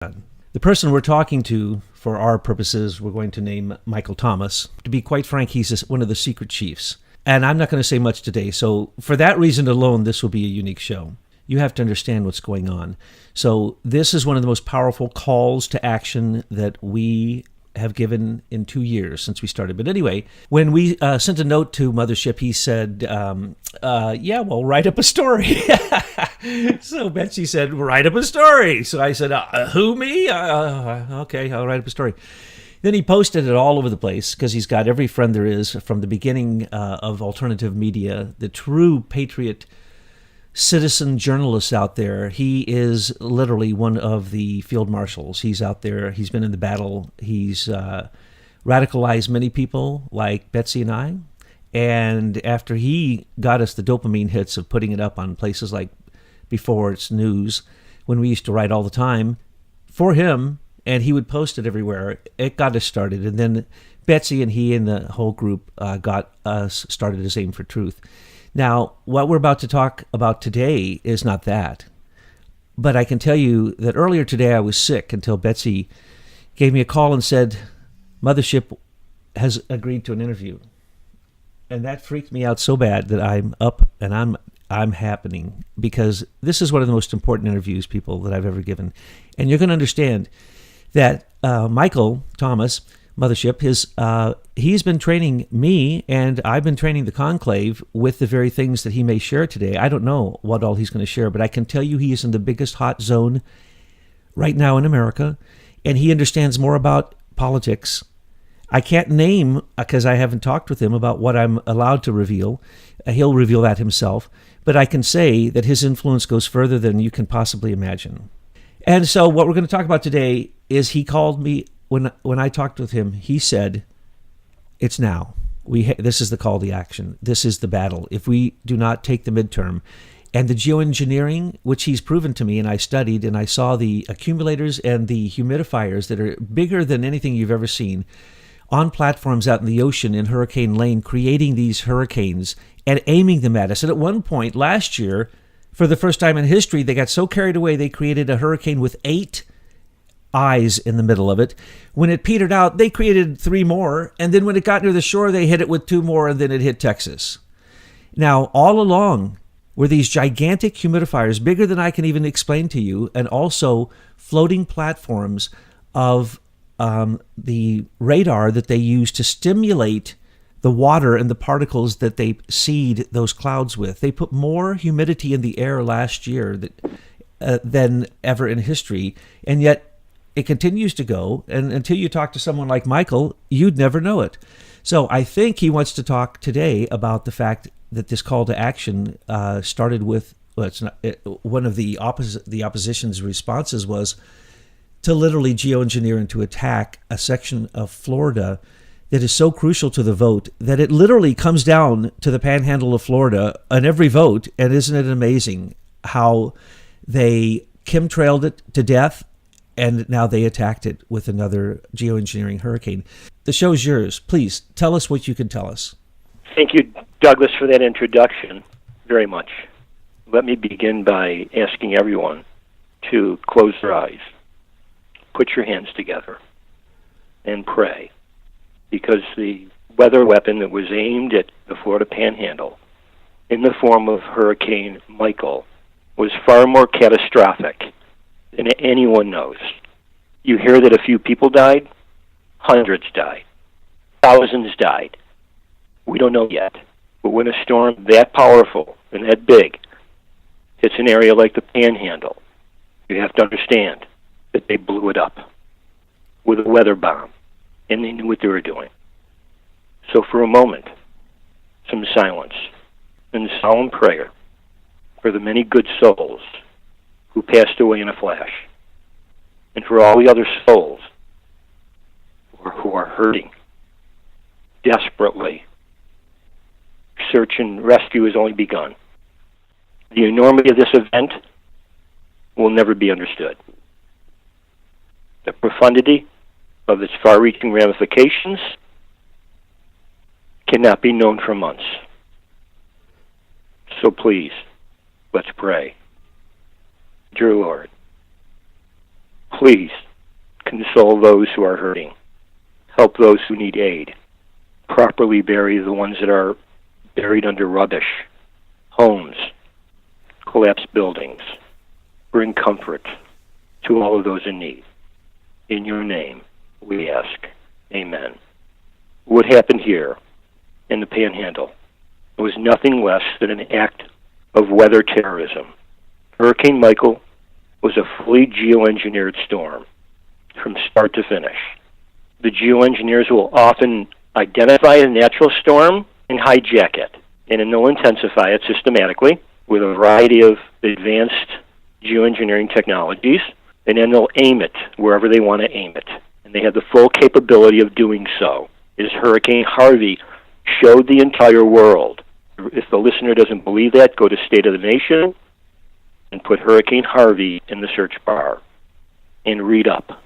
The person we're talking to, for our purposes, we're going to name Michael Thomas. To be quite frank, he's one of the secret chiefs. And I'm not going to say much today. So for that reason alone, this will be a unique show. You have to understand what's going on. So this is one of the most powerful calls to action that we have given in 2 years since we started. But anyway, when we sent a note to Mothership, he said, yeah, well, write up a story. So Betsy said, write up a story. So I said, who, me? Okay, I'll write up a story. Then he posted it all over the place because he's got every friend there is from the beginning of alternative media, the true patriot citizen journalists out there. He is literally one of the field marshals. He's out there. He's been in the battle. He's radicalized many people like Betsy and I. And after he got us the dopamine hits of putting it up on places like Before It's News, when we used to write all the time for him, and he would post it everywhere, it got us started. And then Betsy and he and the whole group got us started as Aim for Truth. Now, what we're about to talk about today is not that. But I can tell you that earlier today I was sick until Betsy gave me a call and said, Mothership has agreed to an interview. And that freaked me out so bad that I'm up and I'm happening, because this is one of the most important interviews, people, that I've ever given. And you're going to understand that Michael Thomas, Mothership, he's been training me, and I've been training the conclave with the very things that he may share today. I don't know what all he's going to share, but I can tell you he is in the biggest hot zone right now in America, and he understands more about politics. I can't name, because I haven't talked with him about what I'm allowed to reveal. He'll reveal that himself. But I can say that his influence goes further than you can possibly imagine. And so what we're going to talk about today is he called me, when I talked with him, he said, it's now. This is the call to action. This is the battle. If we do not take the midterm, and the geoengineering, which he's proven to me, and I studied, and I saw the accumulators and the humidifiers that are bigger than anything you've ever seen on platforms out in the ocean in Hurricane Lane, creating these hurricanes and aiming them at us. And at one point last year, for the first time in history, they got so carried away, they created a hurricane with 8 eyes in the middle of it. When it petered out, they created 3 more. And then when it got near the shore, they hit it with 2 more, and then it hit Texas. Now, all along were these gigantic humidifiers, bigger than I can even explain to you, and also floating platforms of the radar that they use to stimulate the water and the particles that they seed those clouds with. They put more humidity in the air last year than ever in history, and yet it continues to go. And until you talk to someone like Michael, you'd never know it. So I think he wants to talk today about the fact that this call to action started with, one of the opposition's responses was to literally geoengineer and to attack a section of Florida that is so crucial to the vote that it literally comes down to the Panhandle of Florida on every vote. And isn't it amazing how they chemtrailed it to death, and now they attacked it with another geoengineering hurricane? The show's yours. Please tell us what you can tell us. Thank you, Douglas, for that introduction very much. Let me begin by asking everyone to close their eyes, put your hands together, and pray, because the weather weapon that was aimed at the Florida Panhandle in the form of Hurricane Michael was far more catastrophic than anyone knows. You hear that a few people died, hundreds died, thousands died. We don't know yet. But when a storm that powerful and that big hits an area like the Panhandle, you have to understand that they blew it up with a weather bomb, and they knew what they were doing. So for a moment, some silence and solemn prayer for the many good souls who passed away in a flash, and for all the other souls who are hurting desperately. Search and rescue has only begun. The enormity of this event will never be understood. The profundity of its far-reaching ramifications cannot be known for months. So please, let's pray. Dear Lord, Please console those who are hurting. Help those who need aid. Properly bury the ones that are buried under rubbish, homes, collapsed buildings. Bring comfort to all of those in need. In your name, we ask. Amen. What happened here in the Panhandle was nothing less than an act of weather terrorism. Hurricane Michael was a fully geoengineered storm from start to finish. The geoengineers will often identify a natural storm and hijack it, and then they'll intensify it systematically with a variety of advanced geoengineering technologies, and then they'll aim it wherever they want to aim it. And they have the full capability of doing so. As Hurricane Harvey showed the entire world. If the listener doesn't believe that, go to State of the Nation and put Hurricane Harvey in the search bar and read up.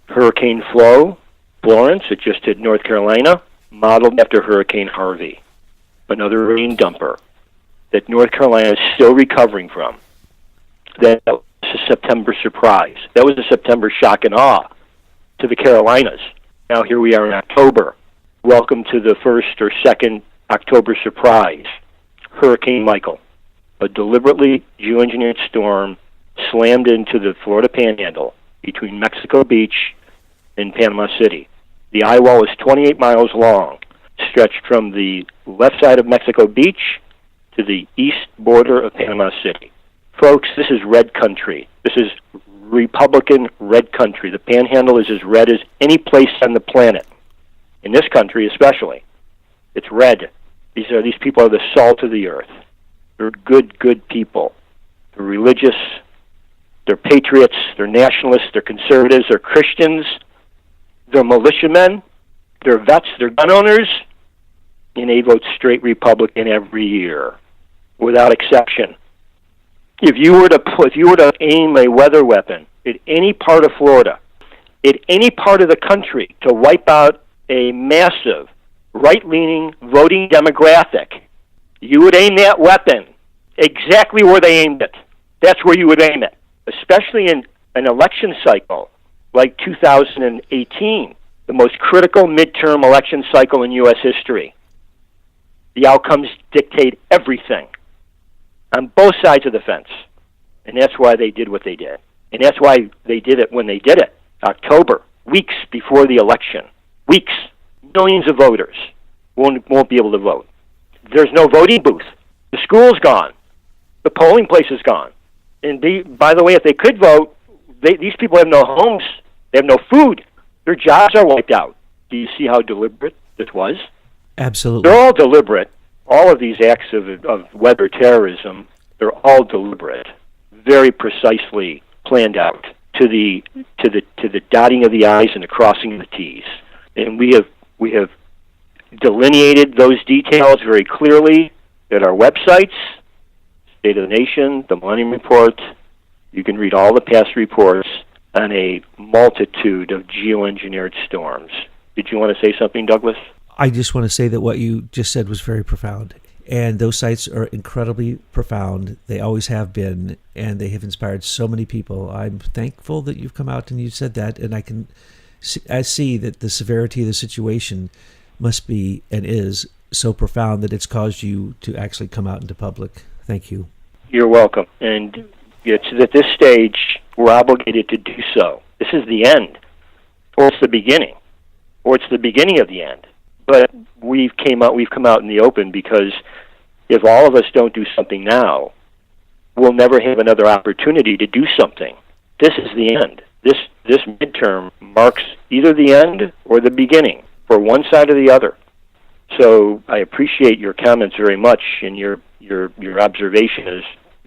Hurricane Florence, it just hit North Carolina, modeled after Hurricane Harvey, another rain dumper that North Carolina is still recovering from. That was a September surprise. That was a September shock and awe to the Carolinas. Now here we are in October. Welcome to the first or second October surprise. Hurricane Michael, a deliberately geoengineered storm, slammed into the Florida Panhandle between Mexico Beach and Panama City. The eye wall is 28 miles long, stretched from the left side of Mexico Beach to the east border of Panama City. Folks, this is red country. This is Republican red country. The Panhandle is as red as any place on the planet. In this country especially. It's red. These people are the salt of the earth. They're good people. They're religious. They're patriots. They're nationalists. They're conservatives. They're Christians. They're militiamen. They're vets. They're gun owners. And they vote straight Republican every year, without exception. If you were to aim a weather weapon at any part of Florida, at any part of the country to wipe out a massive right-leaning voting demographic, you would aim that weapon exactly where they aimed it. That's where you would aim it, especially in an election cycle like 2018, the most critical midterm election cycle in U.S. history. The outcomes dictate everything on both sides of the fence, and that's why they did what they did. And that's why they did it when they did it. October, weeks before the election. Weeks. Millions of voters won't be able to vote. There's no voting booth. The school's gone. The polling place is gone. And by the way, if they could vote, these people have no homes. They have no food. Their jobs are wiped out. Do you see how deliberate this was? Absolutely. They're all deliberate. All of these acts of weather terrorism, they're all deliberate, very precisely planned out to the dotting of the I's and the crossing of the T's. And we have delineated those details very clearly at our websites, State of the Nation, the Millennium Report. You can read all the past reports on a multitude of geoengineered storms. Did you want to say something, Douglas? I just want to say that what you just said was very profound. And those sites are incredibly profound. They always have been, and they have inspired so many people. I'm thankful that you've come out and you said that, and I see that the severity of the situation must be and is so profound that it's caused you to actually come out into public. Thank you. You're welcome. And it's at this stage we're obligated to do so. This is the end, or it's the beginning, or it's the beginning of the end. But we've come out in the open because if all of us don't do something now, we'll never have another opportunity to do something. This is the end. This midterm marks either the end or the beginning for one side or the other. So I appreciate your comments very much, and your observation is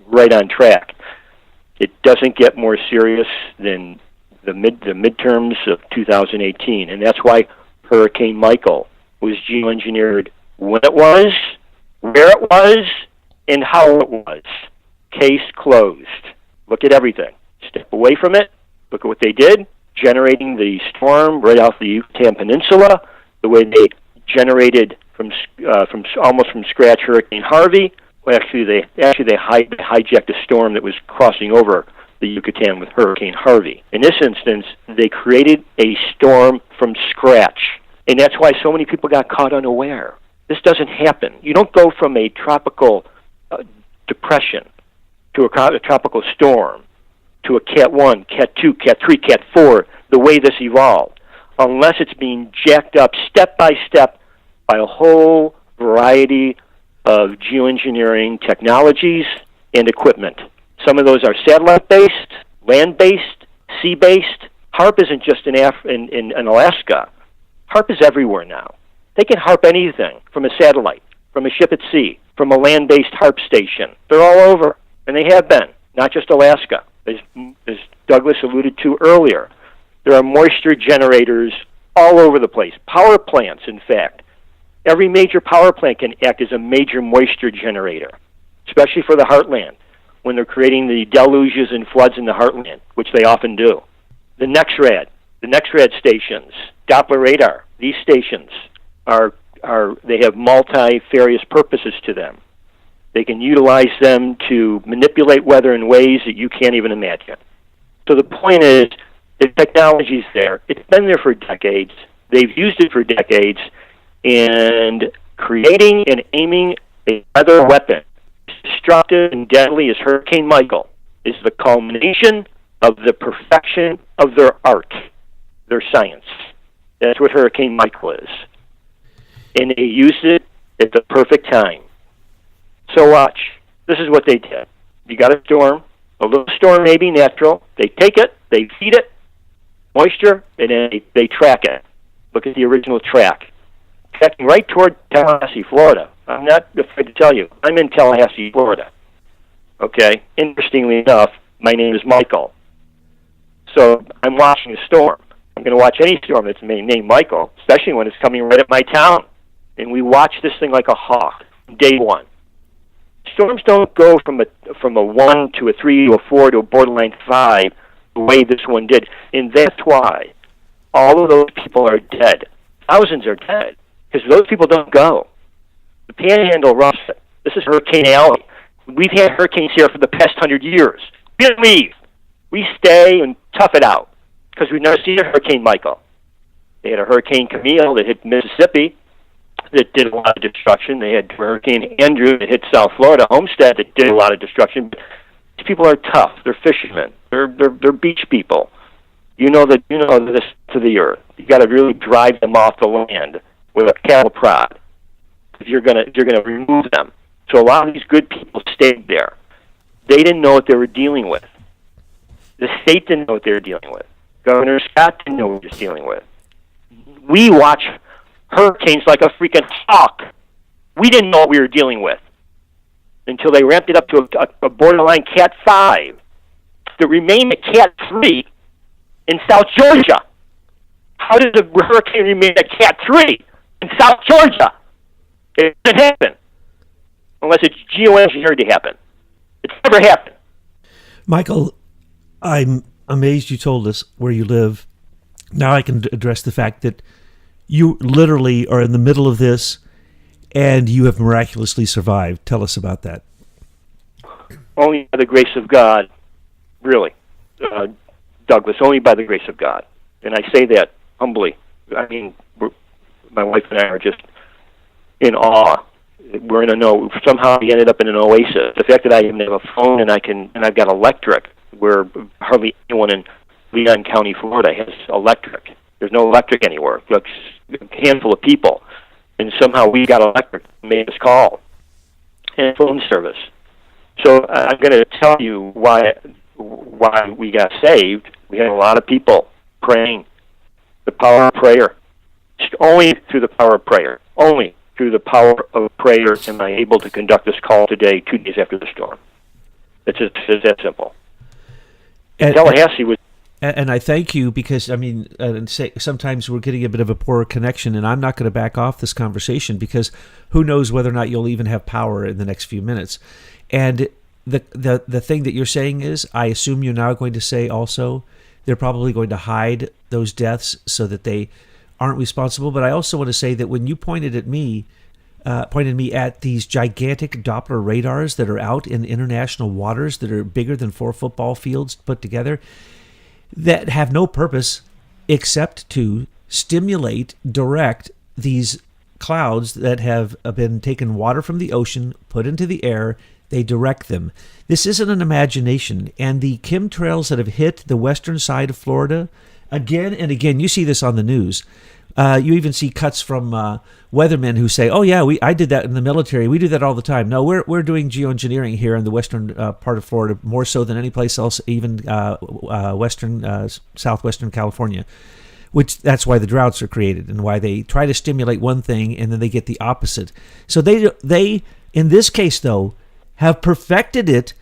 right on track. It doesn't get more serious than the midterms of 2018, and that's why Hurricane Michael was geoengineered when it was, where it was, and how it was. Case closed. Look at everything. Step away from it. Look at what they did, generating the storm right off the Yucatan Peninsula, the way they generated from almost from scratch Hurricane Harvey. Well, actually they hijacked a storm that was crossing over the Yucatan with Hurricane Harvey. In this instance, they created a storm from scratch, and that's why so many people got caught unaware. This doesn't happen. You don't go from a tropical depression to a tropical storm to a Cat 1, Cat 2, Cat 3, Cat 4, the way this evolved, unless it's being jacked up step by step by a whole variety of geoengineering technologies and equipment. Some of those are satellite-based, land-based, sea-based. HARP isn't just in Alaska. HARP is everywhere now. They can HARP anything from a satellite, from a ship at sea, from a land-based HARP station. They're all over, and they have been, not just Alaska. As Douglas alluded to earlier, there are moisture generators all over the place. Power plants, in fact. Every major power plant can act as a major moisture generator, especially for the heartland, when they're creating the deluges and floods in the heartland, which they often do. The NEXRAD stations, Doppler radar, these stations they have multifarious purposes to them. They can utilize them to manipulate weather in ways that you can't even imagine. So the point is, the technology's there. It's been there for decades. They've used it for decades, and creating and aiming a weather weapon as destructive and deadly as Hurricane Michael is the culmination of the perfection of their art, their science. That's what Hurricane Michael is. And they used it at the perfect time. So watch. This is what they did. You got a storm, a little storm may be natural. They take it, they feed it moisture, and then they track it. Look at the original track. Tracking right toward Tallahassee, Florida. I'm not afraid to tell you, I'm in Tallahassee, Florida. Okay? Interestingly enough, my name is Michael. So I'm watching a storm. I'm going to watch any storm that's named Michael, especially when it's coming right at my town. And we watch this thing like a hawk, day one. Storms don't go from a 1 to a 3 to a 4 to a borderline 5 the way this one did. And that's why all of those people are dead. Thousands are dead because those people don't go. The Panhandle roughs it. This is Hurricane Alley. We've had hurricanes here for the past 100 years. We don't leave. We stay and tough it out because we've never seen a Hurricane Michael. They had a Hurricane Camille that hit Mississippi that did a lot of destruction. They had Hurricane Andrew that hit South Florida, Homestead, that did a lot of destruction. These people are tough. They're fishermen. They're beach people. You know this to the earth. You got to really drive them off the land with a cattle prod if you're gonna remove them. So a lot of these good people stayed there. They didn't know what they were dealing with. The state didn't know what they were dealing with. Governor Scott didn't know what he was dealing with. We watch hurricanes like a freaking hawk. We didn't know what we were dealing with until they ramped it up to a borderline Cat 5 that remained a Cat 3 in South Georgia. How did the hurricane remain a Cat 3 in South Georgia? It doesn't happen unless it's geoengineered to happen. It's never happened. Michael, I'm amazed you told us where you live. Now I can address the fact that you literally are in the middle of this and you have miraculously survived. Tell us about that. Only by the grace of God, really, Douglas, only by the grace of God. And I say that humbly. I mean, my wife and I are just in awe. We're in somehow we ended up in an oasis. The fact that I even have a phone and I've got electric, where hardly anyone in Leon County, Florida has electric. There's no electric anywhere. It's a handful of people. And somehow we got electric, made us call, and phone service. So I'm going to tell you why we got saved. We had a lot of people praying. The power of prayer. Only through the power of prayer. Only through the power of prayer am I able to conduct this call today, 2 days after the storm. It's that simple. Tallahassee was... And I thank you because, I mean, sometimes we're getting a bit of a poorer connection, and I'm not going to back off this conversation because who knows whether or not you'll even have power in the next few minutes. And the thing that you're saying is, I assume you're now going to say also, they're probably going to hide those deaths so that they aren't responsible. But I also want to say that when you pointed at me pointed me at these gigantic Doppler radars that are out in international waters that are bigger than 4 football fields put together, that have no purpose except to stimulate, direct these clouds that have been taken water from the ocean, put into the air. They direct them. This isn't an imagination. And the chemtrails that have hit the western side of Florida, again and again, you see this on the news. You even see cuts from weathermen who say, "Oh yeah, I did that in the military. We do that all the time." No, we're doing geoengineering here in the western part of Florida, more so than any place else, even southwestern California. Which that's why the droughts are created and why they try to stimulate one thing and then they get the opposite. So they in this case though have perfected it.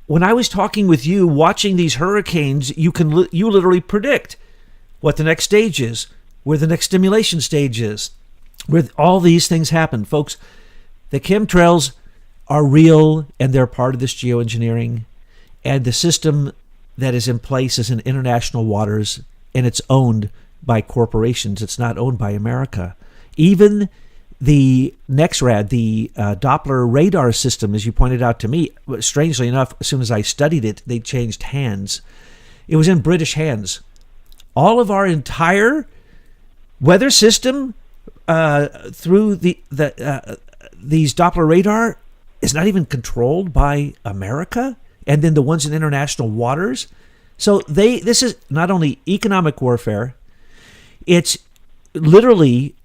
When I was talking with you, watching these hurricanes, you literally predict what the next stage is, where the next stimulation stage is, where all these things happen. Folks, the chemtrails are real and they're part of this geoengineering, and the system that is in place is in international waters and it's owned by corporations. It's not owned by America. Even the NEXRAD, the Doppler radar system, as you pointed out to me, strangely enough, as soon as I studied it, they changed hands. It was in British hands. All of our entire weather system through these Doppler radar is not even controlled by America, and then the ones in international waters. So this is not only economic warfare, it's literally,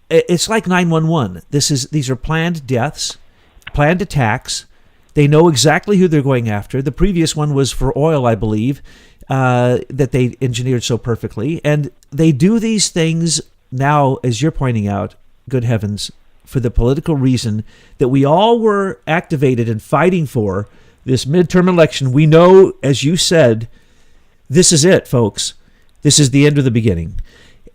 it's like 911. These are planned deaths, planned attacks. They know exactly who they're going after. The previous one was for oil, I believe, that they engineered so perfectly. And they do these things now, as you're pointing out, good heavens, for the political reason that we all were activated and fighting for this midterm election. We know, as you said, this is it, folks. This is the end of the beginning.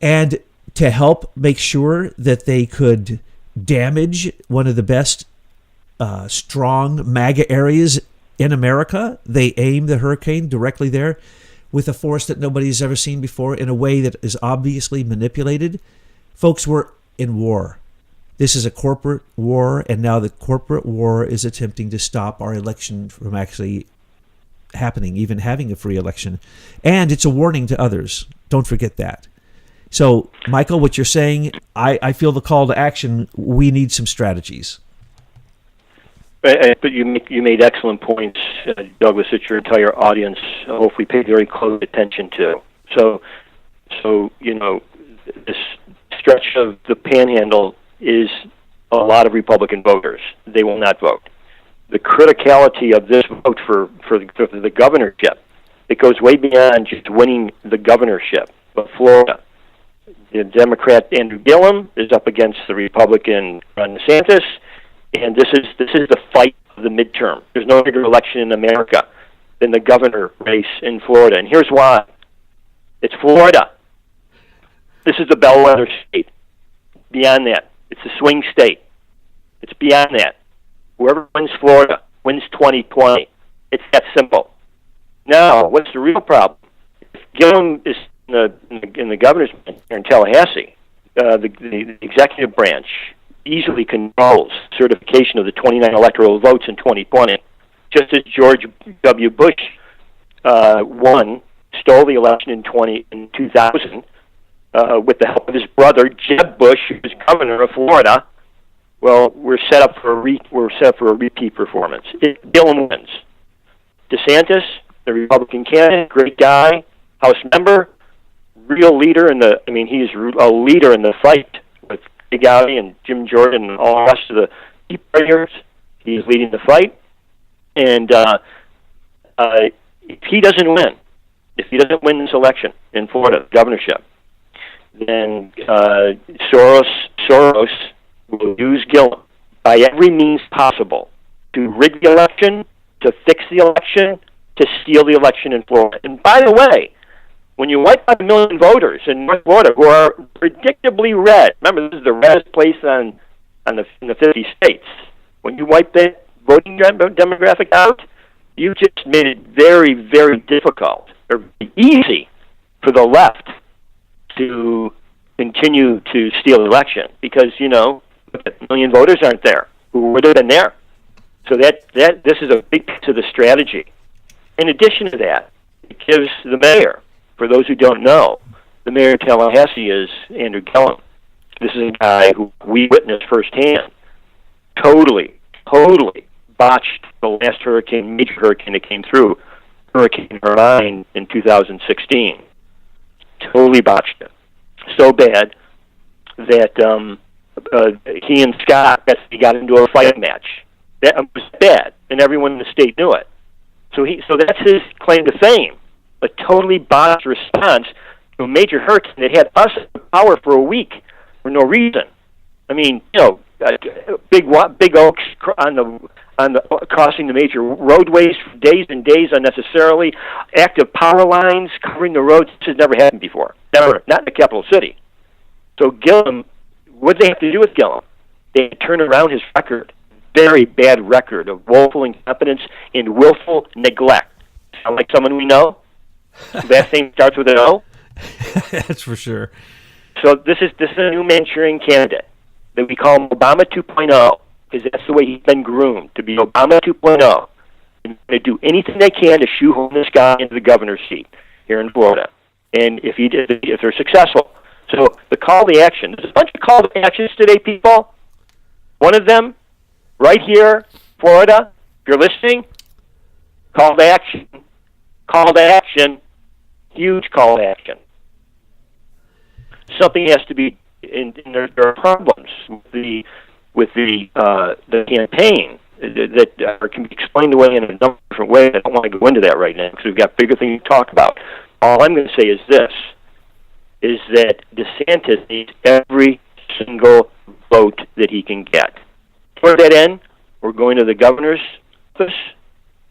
And to help make sure that they could damage one of the best strong MAGA areas in America, they aimed the hurricane directly there with a force that nobody's ever seen before in a way that is obviously manipulated. Folks, we're in war. This is a corporate war, and now the corporate war is attempting to stop our election from actually happening, even having a free election. And it's a warning to others. Don't forget that. So, Michael, what you're saying, I feel the call to action. We need some strategies. But you made excellent points, Douglas, that your entire audience hopefully paid very close attention to. So this stretch of the Panhandle is a lot of Republican voters. They will not vote. The criticality of this vote for the governorship, it goes way beyond just winning the governorship of Florida. The Democrat Andrew Gillum is up against the Republican Ron DeSantis, and this is the fight of the midterm. There's no bigger election in America than the governor race in Florida, and here's why. It's Florida. This is the bellwether state. Beyond that, it's a swing state. It's beyond that. Whoever wins Florida wins 2020. It's that simple. Now, what's the real problem? If Gillum is in the governor's here in Tallahassee, the executive branch easily controls certification of the 29 electoral votes in 2020, just as George W. Bush stole the election in 2000 with the help of his brother Jeb Bush, who was governor of Florida. Well, we're set up for a repeat performance. Gillum wins. DeSantis, the Republican candidate, great guy, House member, real leader he's a leader in the fight with Big Alley and Jim Jordan and all the rest of the Tea Partiers. He's leading the fight, and if he doesn't win this election in Florida governorship, then Soros will use Gillum by every means possible to rig the election, to fix the election, to steal the election in Florida. And by the way, when you wipe out 1 million voters in North Florida who are predictably red, remember this is the reddest place in the 50 states. When you wipe that voting demographic out, you just made it very, very difficult or easy for the left to continue to steal the election because, the but a million voters aren't there who would have been there. So this is a big piece of the strategy. In addition to that, it gives the mayor, for those who don't know, the mayor of Tallahassee is Andrew Gillum. This is a guy who we witnessed firsthand. Totally botched the last major hurricane that came through, Hurricane Hermine in 2016. Totally botched it. So bad that he and Scott got into a fighting match. That was bad, and everyone in the state knew it. So that's his claim to fame, a totally botched response to a major hurricane that had us in power for a week for no reason. I mean, big oaks crossing the major roadways for days and days unnecessarily, active power lines covering the roads. This has never happened before. Never, not in the capital city. So Gillum, what did they have to do with Gillum? They had to turn around his record, very bad record of woeful incompetence and willful neglect. Sound like someone we know? That name starts with an O? That's for sure. So this is a new Manchurian candidate that we call him Obama 2.0, because that's the way he's been groomed, to be Obama 2.0. And they do anything they can to shoehorn this guy into the governor's seat here in Florida. And if they're successful. So the call to action, there's a bunch of call to actions today, people. One of them, right here, Florida, if you're listening, call to action. Call to action. Huge call to action. Something has to be, and there are problems with the campaign that can be explained away in a number of different ways. I don't want to go into that right now because we've got bigger things to talk about. All I'm going to say is this, is that DeSantis needs every single vote that he can get. For that end, we're going to the governor's office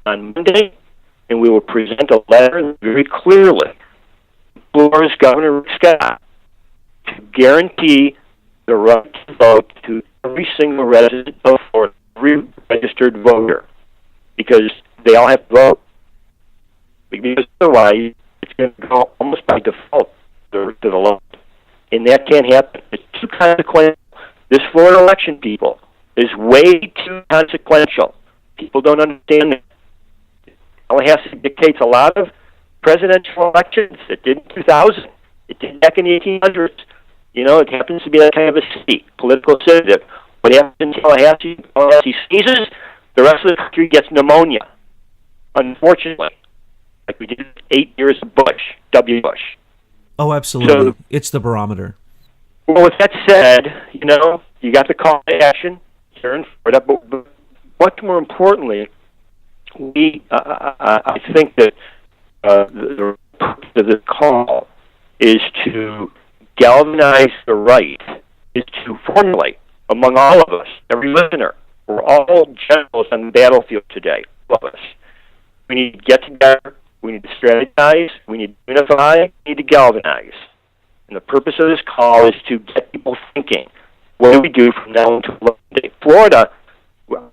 on Monday, and we will present a letter very clearly to Florida's Governor Scott to guarantee the right to vote to every single resident of Florida, every registered voter, because they all have to vote. Because otherwise, it's going to go almost by default to the left. And that can't happen. It's too consequential. This Florida election, people, is way too consequential. People don't understand that. Tallahassee dictates a lot of presidential elections. It did in 2000. It did back in the 1800s. It happens to be that kind of a city, political sensitive. What happens in Tallahassee sneezes, the rest of the country gets pneumonia. Unfortunately, like we did 8 years of Bush, W. Bush. Oh, absolutely. So, it's the barometer. Well, with that said, you got the call to action here in Florida, but much more importantly, I think that the purpose of the call is to galvanize the right, is to formulate among all of us, every listener, we're all generals on the battlefield today, all of us. We need to get together, we need to strategize, we need to unify, we need to galvanize. And the purpose of this call is to get people thinking, what do we do from now until Monday? Florida,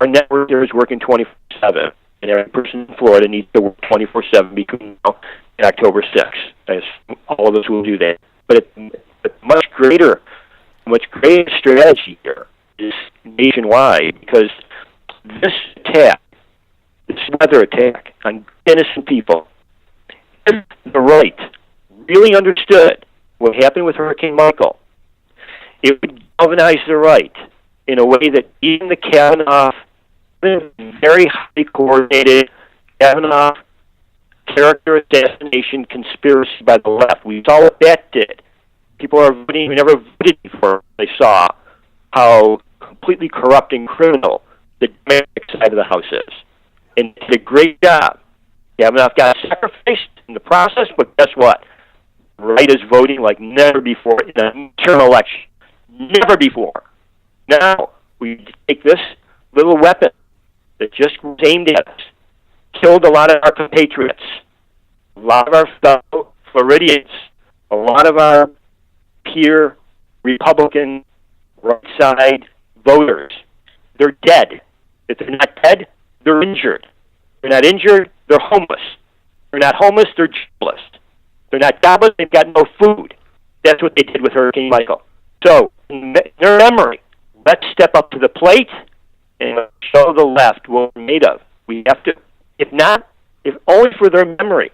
our network there is working 24/7. And every person in Florida needs to work 24/7 between now and October 6th. As all of us will do that. But a much greater strategy here is nationwide, because this attack, this weather attack on innocent people, if the right really understood what happened with Hurricane Michael, it would galvanize the right in a way that even the Kavanaugh, very highly coordinated Kavanaugh character assassination conspiracy by the left. We saw what that did. People are voting who never voted before. They saw how completely corrupt and criminal the Democratic side of the House is. And did a great job. Kavanaugh got sacrificed in the process, but guess what? The right is voting like never before in a midterm election. Never before. Now, we take this little weapon that just was aimed at us, killed a lot of our compatriots, a lot of our fellow Floridians, a lot of our peer Republican right-side voters. They're dead. If they're not dead, they're injured. They're not injured, they're homeless. They're not homeless, they're jobless. They're not jobless, they've got no food. That's what they did with Hurricane Michael. So, in their memory, let's step up to the plate and show the left what we're made of. We have to, if only for their memory,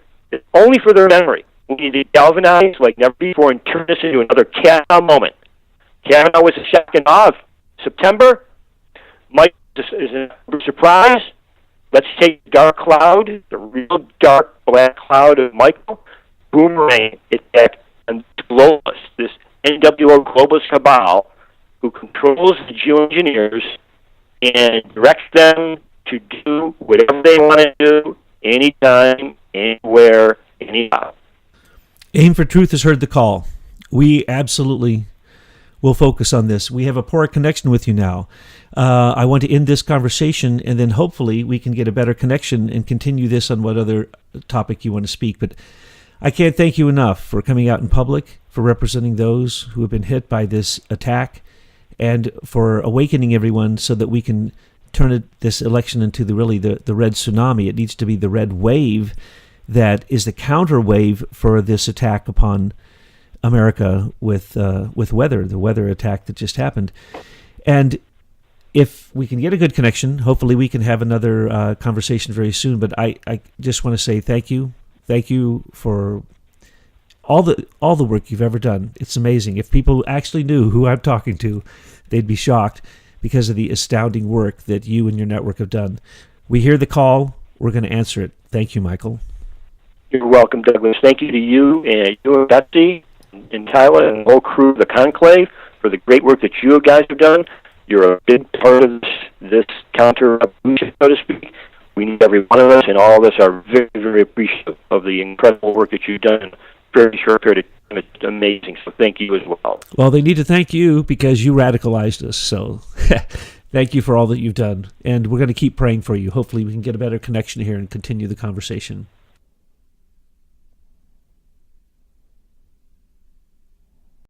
we need to galvanize like never before and turn this into another Kavanaugh moment. Kavanaugh was a second of September. Mike is a surprise. Let's take the dark cloud, the real dark black cloud of Michael, boomerang it back on the globalists, this NWO globalist cabal who controls the geoengineers and directs them to do whatever they want to do, anytime, anywhere, anyhow. Aim for Truth has heard the call. We absolutely will focus on this. We have a poor connection with you now. I want to end this conversation, and then hopefully we can get a better connection and continue this on what other topic you want to speak. But I can't thank you enough for coming out in public, for representing those who have been hit by this attack, and for awakening everyone so that we can turn this election into the red tsunami. It needs to be the red wave that is the counter wave for this attack upon America with weather, the weather attack that just happened. And if we can get a good connection, hopefully we can have another conversation very soon. But I just want to say thank you. Thank you for all the work you've ever done. It's amazing. If people actually knew who I'm talking to, they'd be shocked because of the astounding work that you and your network have done. We hear the call. We're going to answer it. Thank you, Michael. You're welcome, Douglas. Thank you to you and Betsy and Tyler and the whole crew of the Conclave for the great work that you guys have done. You're a big part of this counter-revolution, so to speak. We need every one of us, and all of us are very, very appreciative of the incredible work that you've done in a very short period of time. It's amazing, so thank you as well. Well, they need to thank you because you radicalized us, so thank you for all that you've done. And we're going to keep praying for you. Hopefully we can get a better connection here and continue the conversation.